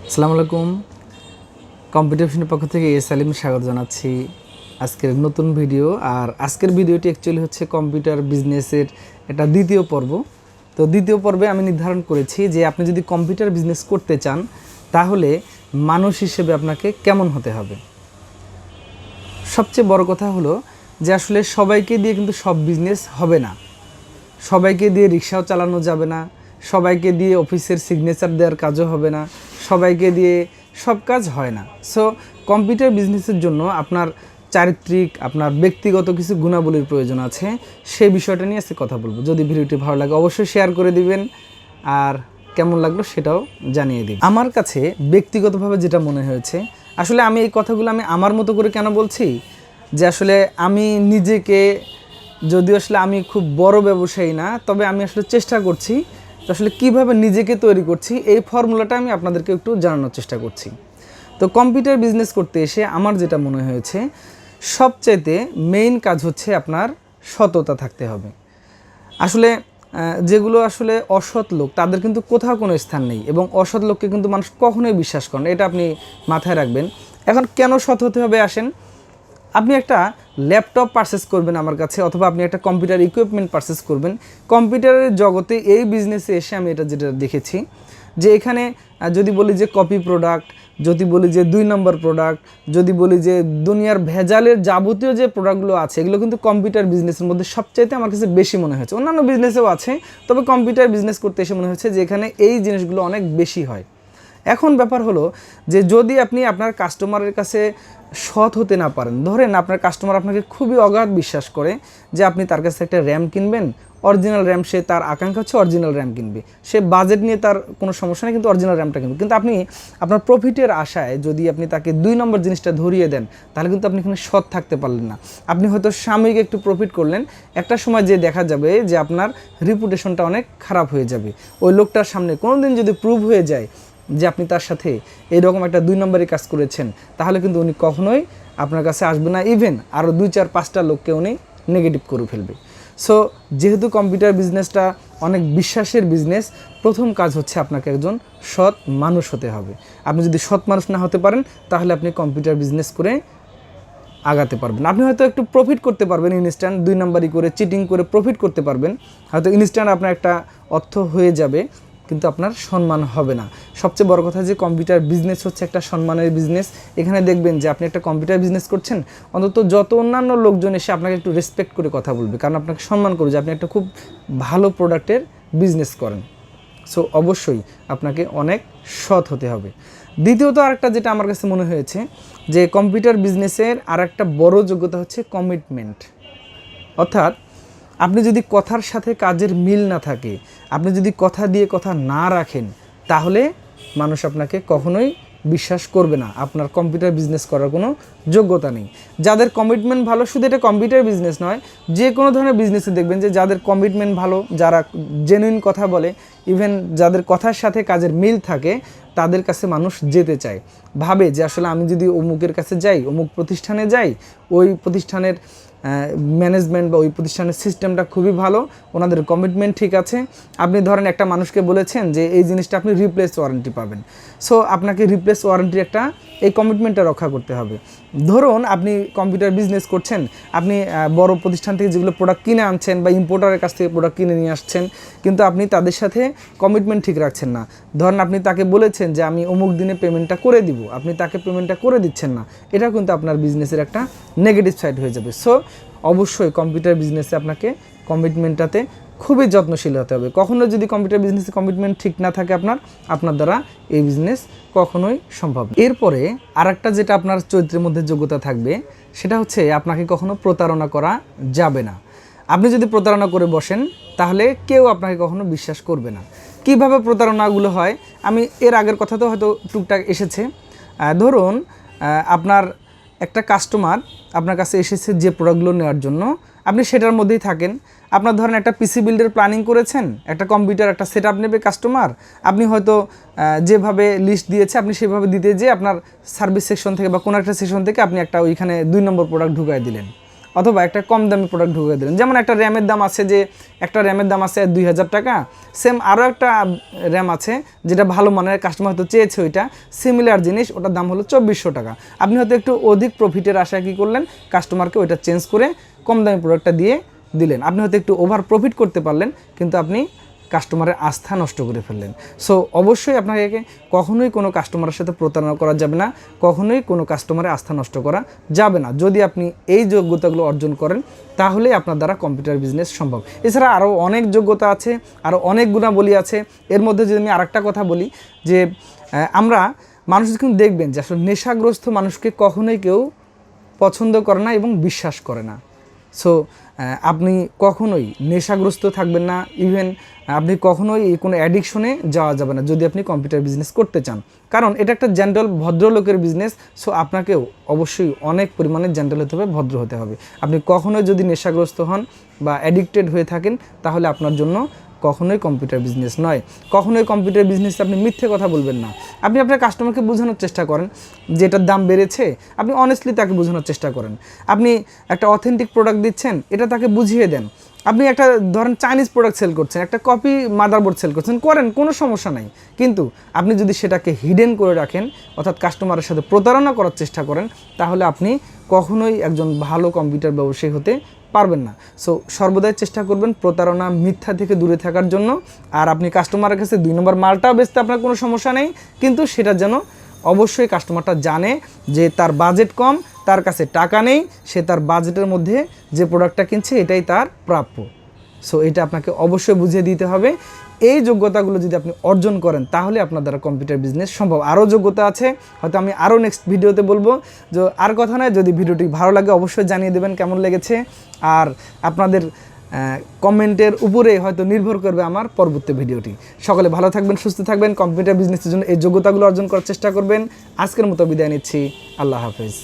আসসালামু আলাইকুম। কম্পিটিশনের পক্ষ থেকে সালিম স্বাগত জানাচ্ছি আজকের নতুন ভিডিও। আর আজকের ভিডিওটি অ্যাকচুয়ালি হচ্ছে কম্পিউটার বিজনেসের একটা দ্বিতীয় পর্ব। তো দ্বিতীয় পর্বে আমি নির্ধারণ করেছি যে আপনি যদি কম্পিউটার বিজনেস করতে চান তাহলে মানুষ হিসেবে আপনাকে কেমন হতে হবে। সবচেয়ে বড় কথা হলো যে আসলে সবাইকে দিয়ে কিন্তু সব বিজনেস হবে না, সবাইকে দিয়ে রিক্সাও চালানো যাবে না, সবাইকে দিয়ে অফিসের সিগনেচার দেওয়ার কাজও হবে না, সবাইকে দিয়ে সব কাজ হয় না। সো কম্পিউটার বিজনেসের জন্য আপনার চারিত্রিক, আপনার ব্যক্তিগত কিছু গুণাবলীর প্রয়োজন আছে। সেই বিষয়টা নিয়ে আজকে কথা বলবো। যদি ভিডিওটি ভালো লাগে অবশ্যই শেয়ার করে দিবেন, আর কেমন লাগলো সেটাও জানিয়ে দিন। আমার কাছে ব্যক্তিগতভাবে যেটা মনে হয়েছে, আসলে আমি এই কথাগুলো আমি আমার মতো করে কেন বলছি, যে আসলে আমি নিজেকে, যদিও আসলে আমি খুব বড় ব্যবসায়ী না, তবে আমি আসলে চেষ্টা করছি আসলে কিভাবে নিজেকে তৈরি করছি, এই ফর্মুলাটা আমি আপনাদেরকে একটু জানানোর চেষ্টা করছি। তো কম্পিউটার বিজনেস করতে এসে আমার যেটা মনে হয়েছে, সবচাইতে মেইন কাজ হচ্ছে আপনার সততা থাকতে হবে। আসলে যেগুলো আসলে অসৎ লোক, তাদের কিন্তু কোথাও কোনো স্থান নেই, এবং অসৎ লোককে কিন্তু মানুষ কখনোই বিশ্বাস করে না, এটা আপনি মাথায় রাখবেন। এখন কেন সৎ হতে হবে আসেন। আপনি একটা ল্যাপটপ পারচেস করবেন আমার কাছে, অথবা আপনি একটা কম্পিউটার ইকুইপমেন্ট পারচেস করবেন। কম্পিউটারের জগতে এই বিজনেসে এসে আমি এটা যেটা দেখেছি, যে এখানে যদি বলি যে কপি প্রোডাক্ট, যদি বলি যে 2 নম্বর প্রোডাক্ট, যদি বলি যে দুনিয়ার ভেজালের যাবতীয় যে প্রোডাক্টগুলো আছে, এগুলো কিন্তু কম্পিউটার বিজনেসের মধ্যে সবচাইতে আমার কাছে বেশি মনে হয়েছে। অন্যান্য বিজনেসেও আছে, তবে কম্পিউটার বিজনেস করতে এসে মনে হচ্ছে যে এখানে এই জিনিসগুলো অনেক বেশি হয়। এখন ব্যাপার হলো যে যদি আপনি আপনার কাস্টমারের কাছে সৎ হতে না পারেন, ধরেন আপনার কাস্টমার আপনাকে খুবই অগাধ বিশ্বাস করে যে আপনি তার কাছে একটা র্যাম কিনবেন, অরিজিনাল র্যাম, সে তার আকাঙ্ক্ষা হচ্ছে অরিজিনাল র্যাম কিনবে, সে বাজেট নিয়ে তার কোনো সমস্যা নেই, কিন্তু অরিজিনাল র্যামটা কিনবে। কিন্তু আপনি আপনার প্রফিটের আশায় যদি আপনি তাকে 2 নম্বর জিনিসটা ধরিয়ে দেন, তাহলে কিন্তু আপনি এখানে সৎ থাকতে পারলেন না। আপনি হয়তো সাময়িক একটু প্রফিট করলেন, একটা সময় যে দেখা যাবে যে আপনার রিপুটেশনটা অনেক খারাপ হয়ে যাবে। ওই লোকটার সামনে কোনো দিন যদি প্রুভ হয়ে যায় যে আপনি তার সাথে এইরকম একটা 2 নম্বরের কাজ করেছেন, তাহলে কিন্তু উনি কখনোই আপনার কাছে আসবে না, ইভেন আরও 2-4-5টা লোককে উনি নেগেটিভ করে ফেলবে। সো যেহেতু কম্পিউটার বিজনেসটা অনেক বিশ্বাসের বিজনেস, প্রথম কাজ হচ্ছে আপনাকে একজন সৎ মানুষ হতে হবে। আপনি যদি সৎ মানুষ না হতে পারেন, তাহলে আপনি কম্পিউটার বিজনেস করে আগাতে পারবেন। আপনি হয়তো একটু প্রফিট করতে পারবেন, ইনস্ট্যান্ট 2 নম্বরই করে চিটিং করে প্রফিট করতে পারবেন, হয়তো ইনস্ট্যান্ট আপনার একটা অর্থ হয়ে যাবে, কিন্তু আপনার সম্মান হবে না। সবচেয়ে বড় কথা যে কম্পিউটার বিজনেস হচ্ছে একটা সম্মানের বিজনেস। এখানে দেখবেন যে আপনি একটা কম্পিউটার বিজনেস করছেন, অন্তত যত অন্যান্য লোকজন এসে আপনাকে একটু রেসপেক্ট করে কথা বলবে, কারণ আপনাকে সম্মান করবে যে আপনি একটা খুব ভালো প্রোডাক্টের বিজনেস করেন। সো অবশ্যই আপনাকে অনেক সৎ হতে হবে। দ্বিতীয়ত আরেকটা যেটা আমার কাছে মনে হয়েছে, যে কম্পিউটার বিজনেসের আরেকটা বড় যোগ্যতা হচ্ছে কমিটমেন্ট। অর্থাৎ আপনি যদি কথার সাথে কাজের মিল না থাকে, আপনি যদি কথা দিয়ে কথা না রাখেন, তাহলে মানুষ আপনাকে কখনোই বিশ্বাস করবে না, আপনার কম্পিউটার বিজনেস করার কোনো যোগ্যতা নেই। যাদের কমিটমেন্ট ভালো, শুধু এটা কম্পিউটার বিজনেস নয়, যে কোনো ধরনের বিজনেসে দেখবেন যে যাদের কমিটমেন্ট ভালো, যারা জেনুইন কথা বলে, ইভেন যাদের কথার সাথে কাজের মিল থাকে, তাদের কাছে মানুষ যেতে চায়, ভাবে যে আসলে আমি যদি অমুকের কাছে যাই, অমুক প্রতিষ্ঠানে যাই, ওই প্রতিষ্ঠানের ম্যানেজমেন্ট বা ওই প্রতিষ্ঠানের সিস্টেমটা খুবই ভালো, ওনাদের কমিটমেন্ট ঠিক আছে। আপনি ধরেন একটা মানুষকে বলেছেন যে এই জিনিসটা আপনি রিপ্লেস ওয়ারেন্টি পাবেন, সো আপনাকে রিপ্লেস ওয়ারেন্টির একটা এই কমিটমেন্টটা রক্ষা করতে হবে। ধরুন আপনি কম্পিউটার বিজনেস করছেন, আপনি বড় প্রতিষ্ঠান থেকে যেগুলো প্রোডাক্ট কিনে আনছেন বা ইম্পোর্টারের কাছ থেকে প্রোডাক্ট কিনে নিয়ে আসছেন, কিন্তু আপনি তাদের সাথে কমিটমেন্ট ঠিক রাখছেন না। ধরেন আপনি তাকে বলেছেন যে আমি অমুক দিনে পেমেন্টটা করে দিব, আপনি তাকে পেমেন্টটা করে দিচ্ছেন না, এটা কিন্তু আপনার বিজনেসের একটা নেগেটিভ সাইড হয়ে যাবে। সো অবশ্যই কম্পিউটার বিজনেসে আপনাকে কমিটমেন্টটাতে খুবই যত্নশীল হতে হবে। কখনো যদি কম্পিউটার বিজনেসে কমিটমেন্ট ঠিক না থাকে আপনার দ্বারা এই বিজনেস কখনোই সম্ভব না। এরপরে আরেকটা যেটা আপনার চরিত্রের মধ্যে যোগ্যতা থাকবে, সেটা হচ্ছে আপনাকে কখনো প্রতারণা করা যাবে না। আপনি যদি প্রতারণা করে বসেন, তাহলে কেউ আপনাকে কখনো বিশ্বাস করবে না। কিভাবে প্রতারণাগুলো হয়, আমি এর আগের কথা তো হয়তো টুকটাক এসেছে। ধরুন আপনার একটা কাস্টমার আপনার কাছে এসেছে যে প্রোডাক্টগুলো নেওয়ার জন্য, আপনি সেটার মধ্যেই থাকেন। আপনার ধরেন একটা পিসি বিল্ডের প্ল্যানিং করেছেন, একটা কম্পিউটার একটা সেট আপ নেবে কাস্টমার, আপনি হয়তো যেভাবে লিস্ট দিয়েছে আপনি সেভাবে দিতে যেয়ে আপনার সার্ভিস সেকশন থেকে বা কোনো একটা সেকশন থেকে আপনি একটা ওইখানে 2 নম্বর প্রোডাক্ট ঢুকাই দিলেন। অথবা একটা কম দামি প্রোডাক্ট ঢুকে দিলেন। যেমন একটা র্যামের দাম আছে, যে একটা র্যামের দাম আছে 2000 টাকা, সেম আরও একটা র্যাম আছে যেটা ভালো মানের, কাস্টমার হয়তো চেয়েছে ওইটা, সিমিলার জিনিস, ওটার দাম হলো 2400 টাকা। আপনি হয়তো একটু অধিক প্রফিটের আশায় কী করলেন, কাস্টমারকে ওইটা চেঞ্জ করে কম দামি প্রোডাক্টটা দিয়ে দিলেন। আপনি হয়তো একটু ওভার প্রফিট করতে পারলেন, কিন্তু আপনি কাস্টমারের আস্থা নষ্ট করে ফেললেন। সো অবশ্যই আপনাকে কখনোই কোনো কাস্টমারের সাথে প্রতারণা করা যাবে না, কখনোই কোনো কাস্টমারের আস্থা নষ্ট করা যাবে না। যদি আপনি এই যোগ্যতাগুলো অর্জন করেন, তাহলেই আপনার দ্বারা কম্পিউটার বিজনেস সম্ভব। এছাড়া আরও অনেক যোগ্যতা আছে, আরও অনেক গুণাবলী আছে। এর মধ্যে যদি আমি আরেকটা কথা বলি, যে আমরা মানুষ কিন্তু দেখবেন যে আসলে নেশাগ্রস্ত মানুষকে কখনোই কেউ পছন্দ করে না এবং বিশ্বাস করে না। সো আপনি কখনোই নেশাগ্রস্ত থাকবেন না, ইভেন আপনি কখনোই কোনো অ্যাডিকশনে যাওয়া যাবে না যদি আপনি কম্পিউটার বিজনেস করতে চান, কারণ এটা একটা জেন্টাল ভদ্রলোকের বিজনেস। সো আপনাকেও অবশ্যই অনেক পরিমাণে জেন্টাল হতে হবে, ভদ্র হতে হবে। আপনি কখনোই যদি নেশাগ্রস্ত হন বা অ্যাডিক্টেড হয়ে থাকেন, তাহলে আপনার জন্য কখনোই কম্পিউটার বিজনেস নয়। কখনোই কম্পিউটার বিজনেসে আপনি মিথ্যে কথা বলবেন না। আপনি আপনার কাস্টমারকে বোঝানোর চেষ্টা করেন যে এটার দাম বেড়েছে, আপনি অনেস্টলি তাকে বোঝানোর চেষ্টা করেন। আপনি একটা অথেন্টিক প্রোডাক্ট দিচ্ছেন, এটা তাকে বুঝিয়ে দেন। আপনি একটা ধরেন চাইনিজ প্রোডাক্ট সেল করছেন, একটা কপি মাদারবোর্ড সেল করছেন, করেন, কোনো সমস্যা নাই। কিন্তু আপনি যদি সেটাকে হিডেন করে রাখেন, অর্থাৎ কাস্টমারের সাথে প্রতারণা করার চেষ্টা করেন, তাহলে আপনি কখনোই একজন ভালো কম্পিউটার ব্যবসায়ী হতে পারবেন না। সো সর্বদাই চেষ্টা করবেন প্রতারণা, মিথ্যা থেকে দূরে থাকার জন্য। আর আপনি কাস্টমারের কাছে 2 নম্বর মালটাও বেচতে আপনার কোনো সমস্যা নেই, কিন্তু সেটা যেন অবশ্যই কাস্টমারটা জানে যে তার বাজেট কম, তার কাছে টাকা নেই, সে তার বাজেটের মধ্যে যে প্রোডাক্টটা কিনছে এটাই তার প্রাপ্য। সো এটা আপনাকে অবশ্যই বুঝিয়ে দিতে হবে। এই যোগ্যতাগুলো যদি আপনি অর্জন করেন, তাহলে আপনার দ্বারা কম্পিউটার বিজনেস সম্ভব। আরও যোগ্যতা আছে, হয়তো আমি আরও নেক্সট ভিডিওতে বলবো। যে আর কথা নয়, যদি ভিডিওটি ভালো লাগে অবশ্যই জানিয়ে দেবেন কেমন লেগেছে। আর আপনাদের কমেন্টের উপরে হয়তো নির্ভর করবে আমার পরবর্তী ভিডিওটি। সকলে ভালো থাকবেন, সুস্থ থাকবেন, কম্পিউটার বিজনেসের জন্য এই যোগ্যতাগুলো অর্জন করার চেষ্টা করবেন। আজকের মতো বিদায় নিচ্ছি, আল্লাহ হাফেজ।